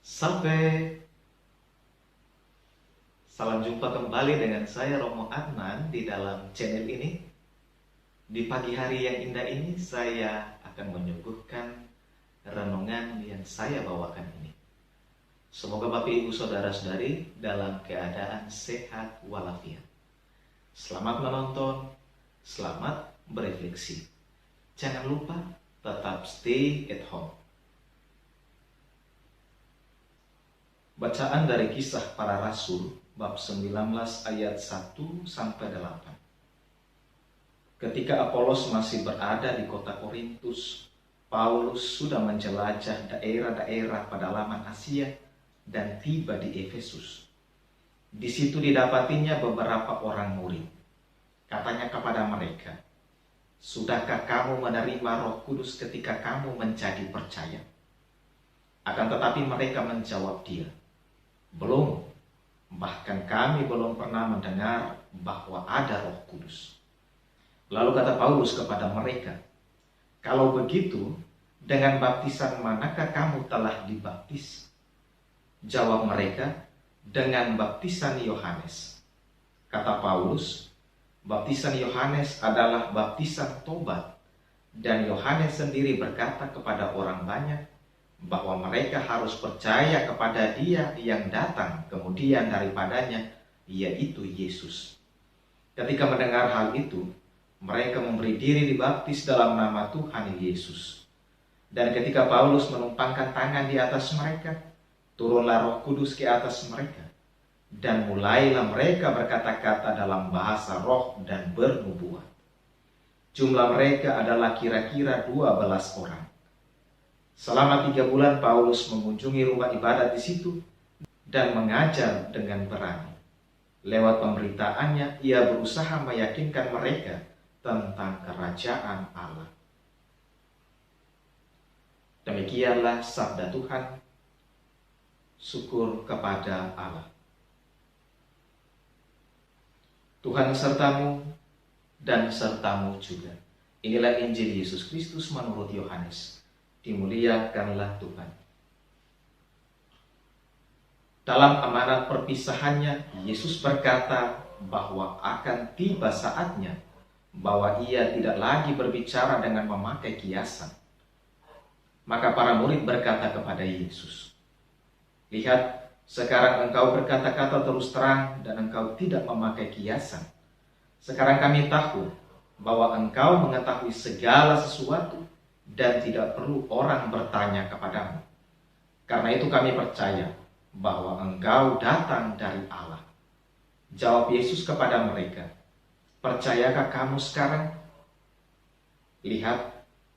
Sampai salam jumpa kembali dengan saya Romo Adnan di dalam channel ini. Di pagi hari yang indah ini saya akan menyuguhkan renungan yang saya bawakan ini. Semoga Bapak Ibu Saudara-saudari dalam keadaan sehat walafiat. Selamat menonton, selamat berefleksi. Jangan lupa tetap stay at home. Bacaan dari Kisah Para Rasul bab 19 ayat 1 sampai 8. Ketika Apolos masih berada di kota Korintus, Paulus sudah menjelajah daerah-daerah pedalaman Asia dan tiba di Efesus. Di situ didapatinya beberapa orang murid. Katanya kepada mereka, "Sudahkah kamu menerima Roh Kudus ketika kamu menjadi percaya?" Akan tetapi mereka menjawab dia, "Belum, bahkan kami belum pernah mendengar bahwa ada Roh Kudus." Lalu kata Paulus kepada mereka, "Kalau begitu, dengan baptisan manakah kamu telah dibaptis?" Jawab mereka, "Dengan baptisan Yohanes." Kata Paulus, "Baptisan Yohanes adalah baptisan tobat, dan Yohanes sendiri berkata kepada orang banyak bahwa mereka harus percaya kepada Dia yang datang kemudian daripadanya, yaitu Yesus." Ketika mendengar hal itu, mereka memberi diri dibaptis dalam nama Tuhan Yesus. Dan ketika Paulus menumpangkan tangan di atas mereka, turunlah Roh Kudus ke atas mereka. Dan mulailah mereka berkata-kata dalam bahasa roh dan bernubuat. Jumlah mereka adalah kira-kira 12 orang. Selama 3 bulan Paulus mengunjungi rumah ibadat di situ dan mengajar dengan berani. Lewat pemberitaannya, ia berusaha meyakinkan mereka tentang kerajaan Allah. Demikianlah sabda Tuhan. Syukur kepada Allah. Tuhan sertamu dan sertamu juga. Inilah Injil Yesus Kristus menurut Yohanes. Dimuliakanlah Tuhan. Dalam amanat perpisahannya, Yesus berkata bahwa akan tiba saatnya bahwa ia tidak lagi berbicara dengan memakai kiasan. Maka para murid berkata kepada Yesus, "Lihat, sekarang engkau berkata-kata terus terang dan engkau tidak memakai kiasan. Sekarang kami tahu bahwa engkau mengetahui segala sesuatu dan tidak perlu orang bertanya kepadamu. Karena itu kami percaya bahwa engkau datang dari Allah." Jawab Yesus kepada mereka, "Percayakah kamu sekarang? Lihat,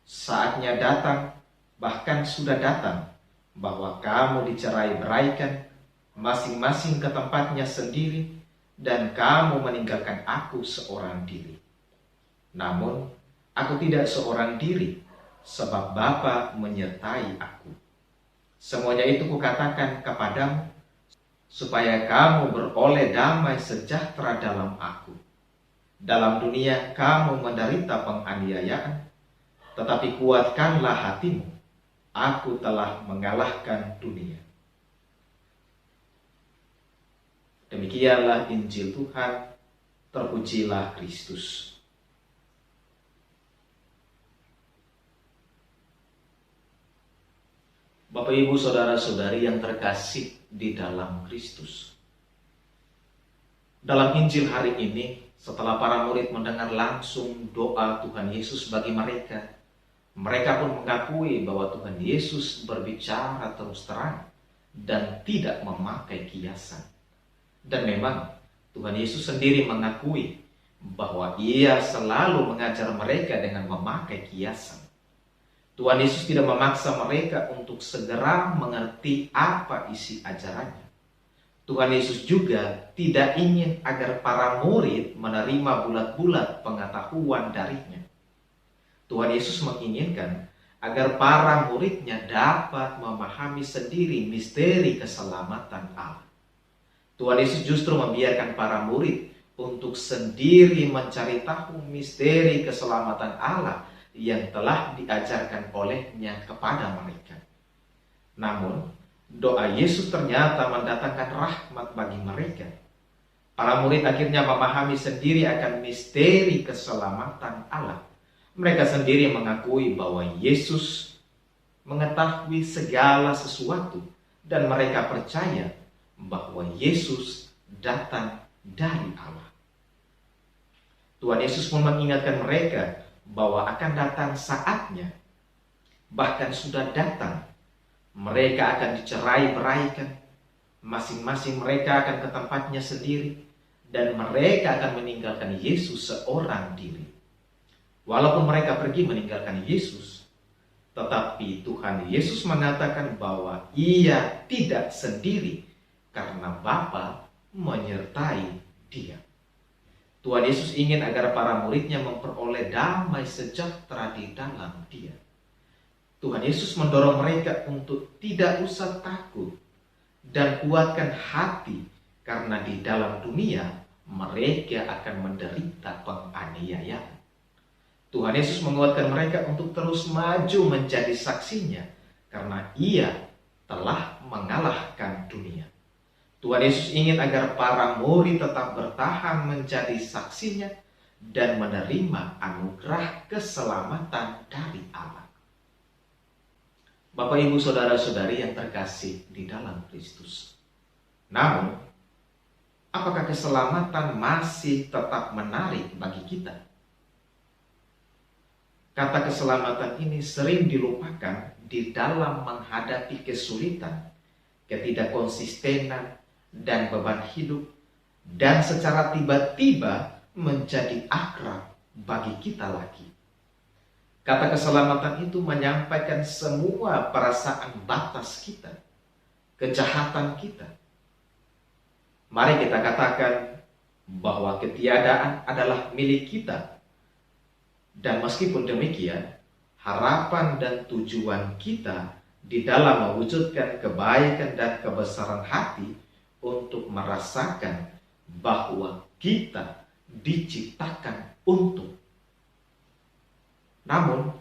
saatnya datang, bahkan sudah datang, bahwa kamu dicerai-beraikan, masing-masing ke tempatnya sendiri, dan kamu meninggalkan aku seorang diri. Namun, aku tidak seorang diri, sebab Bapa menyertai aku. Semuanya itu kukatakan kepadamu, supaya kamu beroleh damai sejahtera dalam aku. Dalam dunia kamu menderita penganiayaan, tetapi kuatkanlah hatimu. Aku telah mengalahkan dunia." Demikianlah Injil Tuhan. Terpujilah Kristus. Bapak Ibu Saudara-saudari yang terkasih di dalam Kristus. Dalam Injil hari ini, setelah para murid mendengar langsung doa Tuhan Yesus bagi mereka, mereka pun mengakui bahwa Tuhan Yesus berbicara terus terang dan tidak memakai kiasan. Dan memang Tuhan Yesus sendiri mengakui bahwa ia selalu mengajar mereka dengan memakai kiasan. Tuhan Yesus tidak memaksa mereka untuk segera mengerti apa isi ajarannya. Tuhan Yesus juga tidak ingin agar para murid menerima bulat-bulat pengetahuan darinya. Tuhan Yesus menginginkan agar para muridnya dapat memahami sendiri misteri keselamatan Allah. Tuhan Yesus justru membiarkan para murid untuk sendiri mencari tahu misteri keselamatan Allah yang telah diajarkan olehnya kepada mereka. Namun, Doa Yesus ternyata mendatangkan rahmat bagi mereka. Para murid akhirnya memahami sendiri akan misteri keselamatan Allah. Mereka sendiri mengakui bahwa Yesus mengetahui segala sesuatu dan mereka percaya bahwa Yesus datang dari Allah. Tuhan Yesus pun mengingatkan mereka bahwa akan datang saatnya, bahkan sudah datang, mereka akan dicerai-beraikan, masing-masing mereka akan ke tempatnya sendiri, dan mereka akan meninggalkan Yesus seorang diri. Walaupun mereka pergi meninggalkan Yesus, tetapi Tuhan Yesus mengatakan bahwa Ia tidak sendiri karena Bapa menyertai Dia. Tuhan Yesus ingin agar para muridnya memperoleh damai sejahtera di dalam Dia. Tuhan Yesus mendorong mereka untuk tidak usah takut dan kuatkan hati, karena di dalam dunia mereka akan menderita penganiayaan. Tuhan Yesus menguatkan mereka untuk terus maju menjadi saksinya, karena Ia telah mengalahkan dunia. Tuhan Yesus ingin agar para murid tetap bertahan menjadi saksinya dan menerima anugerah keselamatan dari Allah. Bapak, Ibu, Saudara-saudari yang terkasih di dalam Kristus. Namun, apakah keselamatan masih tetap menarik bagi kita? Kata keselamatan ini sering dilupakan di dalam menghadapi kesulitan, ketidakkonsistenan, dan beban hidup, dan secara tiba-tiba menjadi akrab bagi kita lagi. Kata keselamatan itu menyampaikan semua perasaan batas kita, kejahatan kita. Mari kita katakan bahwa ketiadaan adalah milik kita. Dan meskipun demikian, harapan dan tujuan kita di dalam mewujudkan kebaikan dan kebesaran hati untuk merasakan bahwa kita diciptakan untuk. Namun,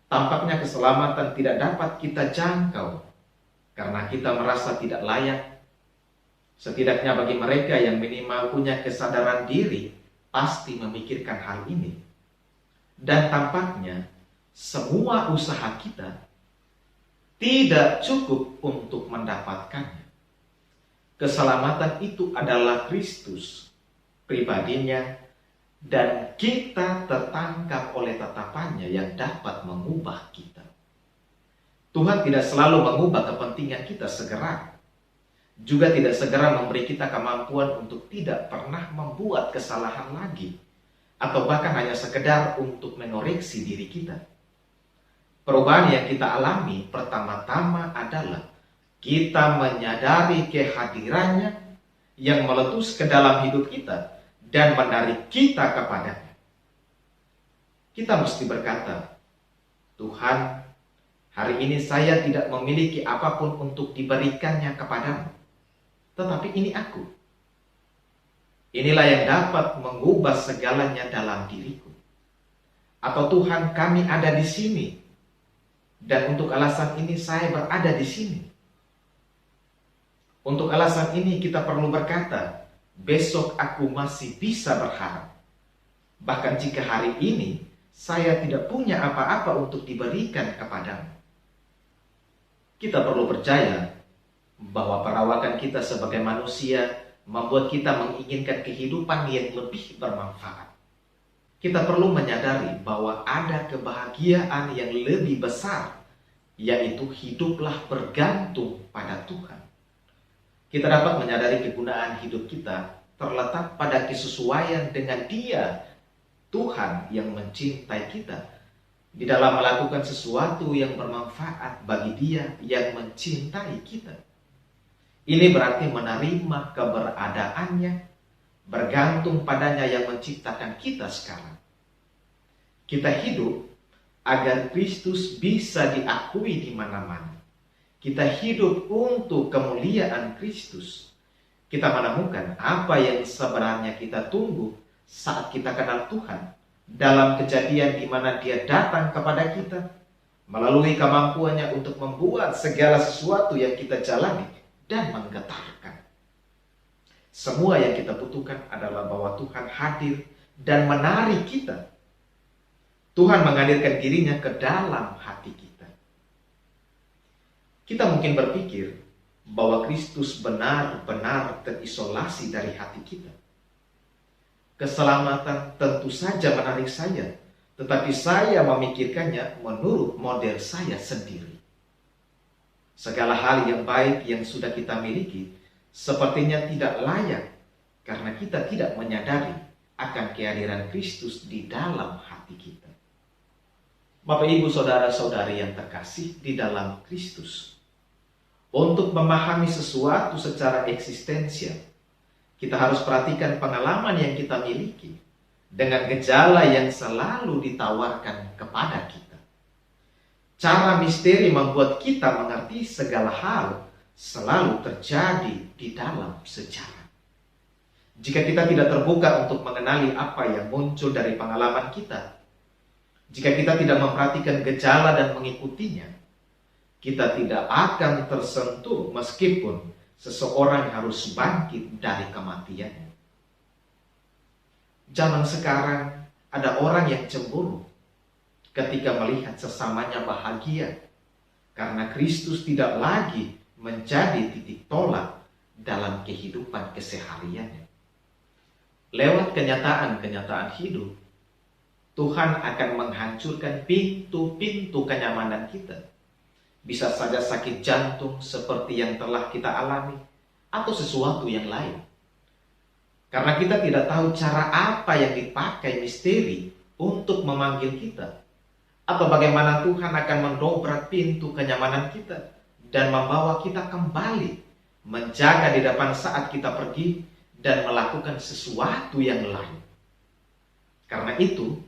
tampaknya keselamatan tidak dapat kita jangkau karena kita merasa tidak layak. Setidaknya bagi mereka yang minimal punya kesadaran diri, pasti memikirkan hal ini. Dan tampaknya semua usaha kita tidak cukup untuk mendapatkannya. Keselamatan itu adalah Kristus, pribadinya, dan kita tertangkap oleh tatapannya yang dapat mengubah kita. Tuhan tidak selalu mengubah kepentingan kita segera, juga tidak segera memberi kita kemampuan untuk tidak pernah membuat kesalahan lagi, atau bahkan hanya sekedar untuk mengoreksi diri kita. Perubahan yang kita alami pertama-tama adalah kita menyadari kehadirannya yang meletus ke dalam hidup kita dan menarik kita kepadanya. Kita mesti berkata, Tuhan, hari ini saya tidak memiliki apapun untuk diberikannya kepadamu, tetapi ini aku. Inilah yang dapat mengubah segalanya dalam diriku. Atau Tuhan, kami ada di sini, dan untuk alasan ini saya berada di sini. Untuk alasan ini kita perlu berkata, besok aku masih bisa berharap. Bahkan jika hari ini saya tidak punya apa-apa untuk diberikan kepadamu. Kita perlu percaya bahwa perawakan kita sebagai manusia membuat kita menginginkan kehidupan yang lebih bermanfaat. Kita perlu menyadari bahwa ada kebahagiaan yang lebih besar, yaitu hiduplah bergantung pada Tuhan. Kita dapat menyadari kegunaan hidup kita terletak pada kesesuaian dengan Dia, Tuhan yang mencintai kita, di dalam melakukan sesuatu yang bermanfaat bagi Dia yang mencintai kita. Ini berarti menerima keberadaannya, bergantung padanya yang menciptakan kita sekarang. Kita hidup agar Kristus bisa diakui di mana-mana. Kita hidup untuk kemuliaan Kristus. Kita menemukan apa yang sebenarnya kita tunggu saat kita kenal Tuhan. Dalam kejadian di mana Dia datang kepada kita, melalui kemampuannya untuk membuat segala sesuatu yang kita jalani dan menggetarkan. Semua yang kita butuhkan adalah bahwa Tuhan hadir dan menarik kita. Tuhan menghadirkan dirinya ke dalam hati kita. Kita mungkin berpikir bahwa Kristus benar-benar terisolasi dari hati kita. Keselamatan tentu saja menarik saya, tetapi saya memikirkannya menurut model saya sendiri. Segala hal yang baik yang sudah kita miliki sepertinya tidak layak karena kita tidak menyadari akan kehadiran Kristus di dalam hati kita. Bapak, Ibu, saudara-saudari yang terkasih di dalam Kristus, untuk memahami sesuatu secara eksistensial, kita harus perhatikan pengalaman yang kita miliki dengan gejala yang selalu ditawarkan kepada kita. Cara misteri membuat kita mengerti segala hal selalu terjadi di dalam sejarah. Jika kita tidak terbuka untuk mengenali apa yang muncul dari pengalaman kita, jika kita tidak memperhatikan gejala dan mengikutinya, kita tidak akan tersentuh meskipun seseorang harus bangkit dari kematiannya. Zaman sekarang ada orang yang cemburu ketika melihat sesamanya bahagia karena Kristus tidak lagi menjadi titik tolak dalam kehidupan kesehariannya. Lewat kenyataan-kenyataan hidup, Tuhan akan menghancurkan pintu-pintu kenyamanan kita. Bisa saja sakit jantung seperti yang telah kita alami, atau sesuatu yang lain. Karena kita tidak tahu cara apa yang dipakai misteri untuk memanggil kita, atau bagaimana Tuhan akan mendobrak pintu kenyamanan kita dan membawa kita kembali menjaga di depan saat kita pergi dan melakukan sesuatu yang lain. Karena itu,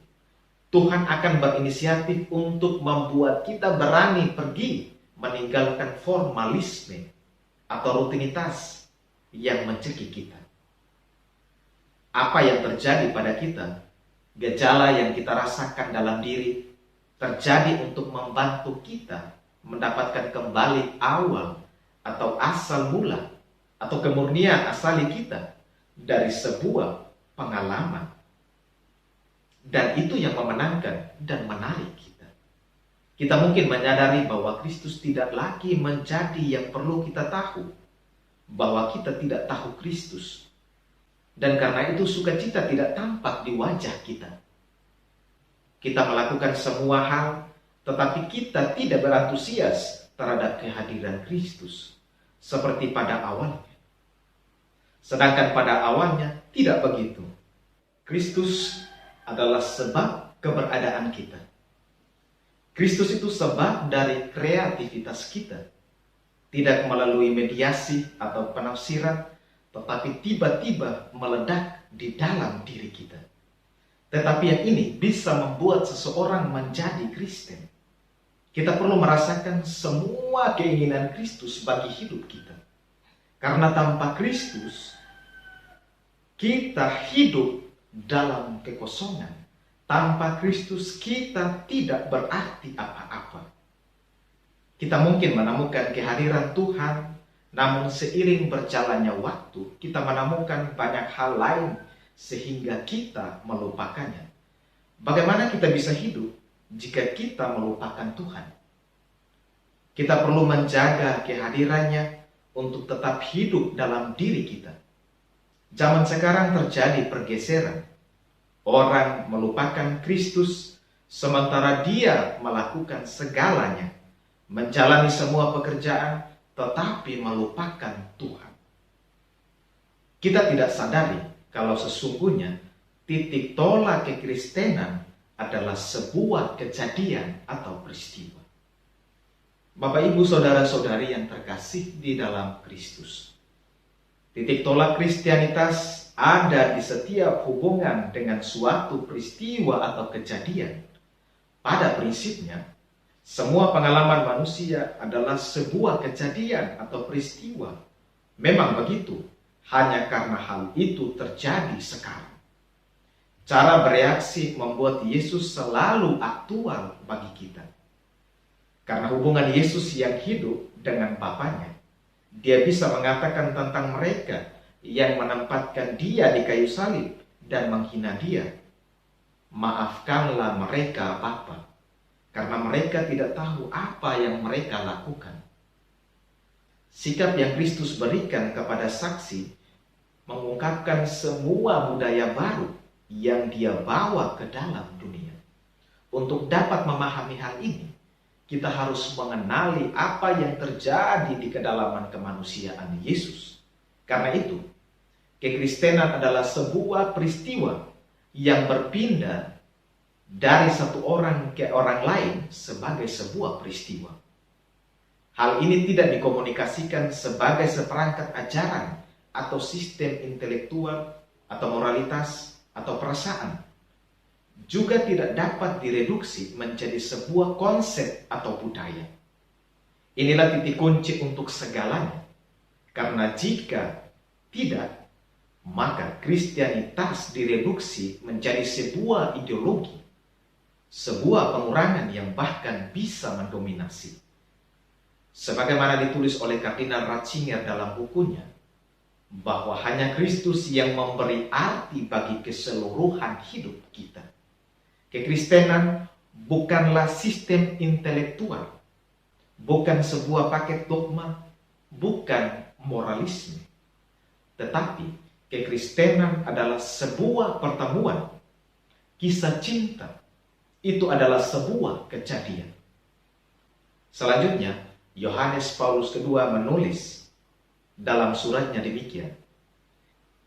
Tuhan akan berinisiatif untuk membuat kita berani pergi meninggalkan formalisme atau rutinitas yang mencekik kita. Apa yang terjadi pada kita, gejala yang kita rasakan dalam diri, terjadi untuk membantu kita mendapatkan kembali awal atau asal mula atau kemurnian asali kita dari sebuah pengalaman. Dan itu yang memenangkan dan menarik kita. Kita mungkin menyadari bahwa Kristus tidak lagi menjadi yang perlu kita tahu, bahwa kita tidak tahu Kristus. Dan karena itu sukacita tidak tampak di wajah kita. Kita melakukan semua hal, tetapi kita tidak berantusias terhadap kehadiran Kristus seperti pada awalnya. Sedangkan pada awalnya tidak begitu. Kristus adalah sebab keberadaan kita. Kristus itu sebab dari kreativitas kita. Tidak melalui mediasi atau penafsiran, tetapi tiba-tiba meledak di dalam diri kita. Tetapi yang ini bisa membuat seseorang menjadi Kristen. Kita perlu merasakan semua keinginan Kristus bagi hidup kita. Karena tanpa Kristus, kita hidup dalam kekosongan. Tanpa Kristus kita tidak berarti apa-apa. Kita mungkin menemukan kehadiran Tuhan, namun seiring berjalannya waktu, kita menemukan banyak hal lain sehingga kita melupakannya. Bagaimana kita bisa hidup jika kita melupakan Tuhan? Kita perlu menjaga kehadirannya untuk tetap hidup dalam diri kita. Zaman sekarang terjadi pergeseran. Orang melupakan Kristus sementara dia melakukan segalanya, menjalani semua pekerjaan, tetapi melupakan Tuhan. Kita tidak sadari kalau sesungguhnya titik tolak kekristenan adalah sebuah kejadian atau peristiwa. Bapak, Ibu, saudara-saudari yang terkasih di dalam Kristus, titik tolak Kristianitas ada di setiap hubungan dengan suatu peristiwa atau kejadian. Pada prinsipnya, semua pengalaman manusia adalah sebuah kejadian atau peristiwa. Memang begitu, hanya karena hal itu terjadi sekarang. Cara bereaksi membuat Yesus selalu aktual bagi kita. Karena hubungan Yesus yang hidup dengan Bapanya, dia bisa mengatakan tentang mereka yang menempatkan dia di kayu salib dan menghina dia, maafkanlah mereka Bapa, karena mereka tidak tahu apa yang mereka lakukan. Sikap yang Kristus berikan kepada saksi mengungkapkan semua budaya baru yang dia bawa ke dalam dunia. Untuk dapat memahami hal ini, kita harus mengenali apa yang terjadi di kedalaman kemanusiaan Yesus. Karena itu, kekristenan adalah sebuah peristiwa yang berpindah dari satu orang ke orang lain sebagai sebuah peristiwa. Hal ini tidak dikomunikasikan sebagai seperangkat ajaran atau sistem intelektual atau moralitas atau perasaan. Juga tidak dapat direduksi menjadi sebuah konsep atau budaya. Inilah titik kunci untuk segalanya. Karena jika tidak, maka Kristianitas direduksi menjadi sebuah ideologi, sebuah pengurangan yang bahkan bisa mendominasi. Sebagaimana ditulis oleh Kardinal Ratzinger dalam bukunya, bahwa hanya Kristus yang memberi arti bagi keseluruhan hidup kita. Kekristenan bukanlah sistem intelektual, bukan sebuah paket dogma, bukan moralisme. Tetapi kekristenan adalah sebuah pertemuan, kisah cinta. Itu adalah sebuah kejadian. Selanjutnya, Yohanes Paulus II menulis dalam suratnya demikian.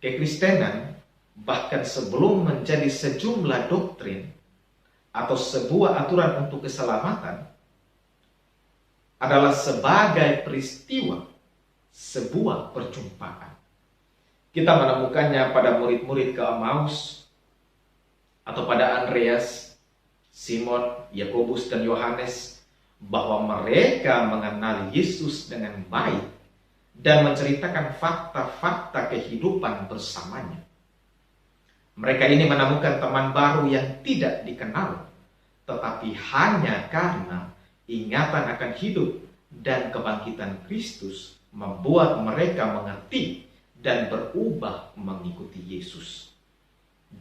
Kekristenan bahkan sebelum menjadi sejumlah doktrin atau sebuah aturan untuk keselamatan adalah sebagai peristiwa, sebuah perjumpaan. Kita menemukannya pada murid-murid ke Emmaus atau pada Andreas, Simon, Yakobus, dan Yohanes, bahwa mereka mengenal Yesus dengan baik dan menceritakan fakta-fakta kehidupan bersamanya. Mereka ini menemukan teman baru yang tidak dikenal, tetapi hanya karena ingatan akan hidup dan kebangkitan Kristus membuat mereka mengerti dan berubah mengikuti Yesus.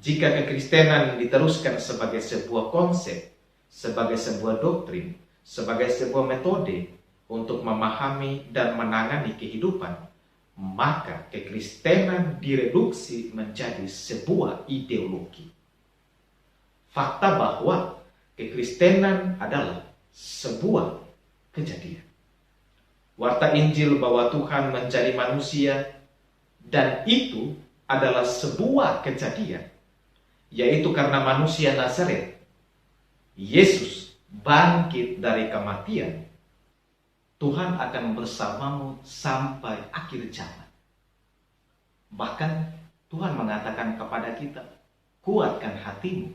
Jika kekristenan diteruskan sebagai sebuah konsep, sebagai sebuah doktrin, sebagai sebuah metode untuk memahami dan menangani kehidupan, maka kekristenan direduksi menjadi sebuah ideologi. Fakta bahwa kekristenan adalah sebuah kejadian. Warta Injil bahwa Tuhan menjadi manusia, dan itu adalah sebuah kejadian, yaitu karena manusia Nazaret, Yesus bangkit dari kematian. Tuhan akan bersamamu sampai akhir zaman. Bahkan Tuhan mengatakan kepada kita, kuatkan hatimu,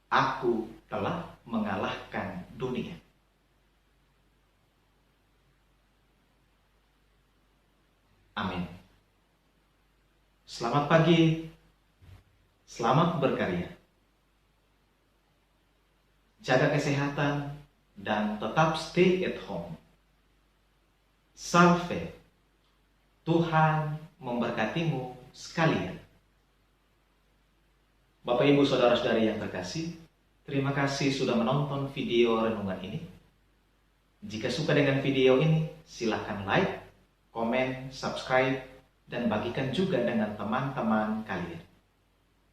aku telah mengalahkan dunia. Amin. Selamat pagi, selamat berkarya. Jaga kesehatan dan tetap stay at home. Salve, Tuhan memberkatimu sekalian. Bapak, Ibu, Saudara-saudari yang terkasih, terima kasih sudah menonton video renungan ini. Jika suka dengan video ini, silakan like, komen, subscribe, dan bagikan juga dengan teman-teman kalian.